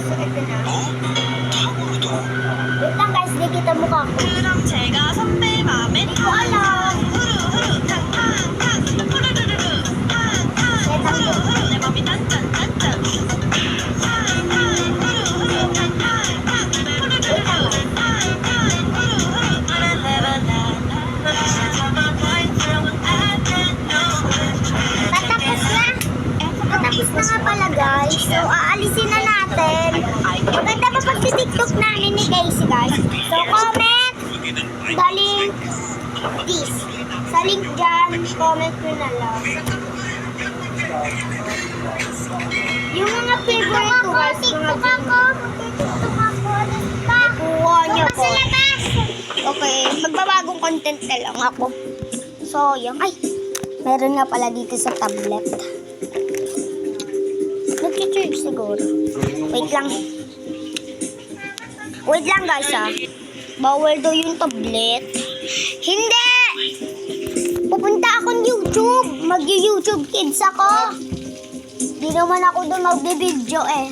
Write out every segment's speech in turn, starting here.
So, ito na. 탕후루도 Wait lang guys, di kita mukha ko. 그럼 제가 선배 맘에 Hindi ko alam. 후루후루 탕탕탕 후루루루루 탕탕 후루후루 내 맘이 단짠단짠 탕탕 후루후루 탕탕탕 후루루루루 탕탕 후루후루 라라라라라 Patapos na. Patapos na nga pala guys. So, aalisin na natin. Maganda pa pag-tiktok namin ni Daisy guys. So, comment the link this. Sa link dyan, comment nyo na lang. Yung mga favorite ko guys. TikTok ako. TikTok ako. Kuha nyo po. Okay, magbabagong content na lang ako. So, yung, ay, meron nga pala dito sa tablet. Nag-charge siguro. Wait lang. Wait lang guys ah. Bawal daw yung tablet. Hindi! Pupunta akong YouTube. Mag-YouTube Kids ako. Di naman ako doon mag-video eh.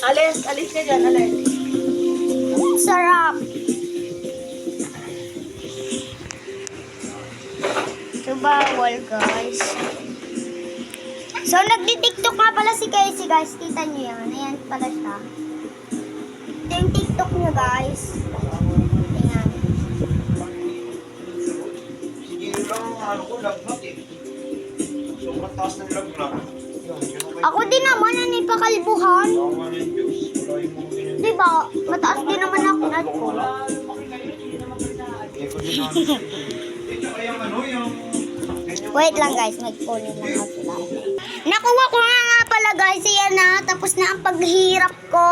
Alis ka dyan, alis. Sarap. So, bawal guys. So, nagdi-tiktok nga pala si Casey guys. Kita nyo yan. Ayan pala siya. Ito yung TikTok niya guys. Ayan. Sige lang ang ano ko, lagnat eh. Sobrang taas ng lagnat. Ako din naman, ano yung pakalbuhan. Tawa ng Diyos. Wala yung mga ganyan. Diba? Mataas din naman ako nat ko. Eh, kung din namin. Ito kaya ano yung... Wait lang guys, mag-kunin lang ako sila. Nakuha ko nga pala guys, yan na. Tapos na ang paghirap ko.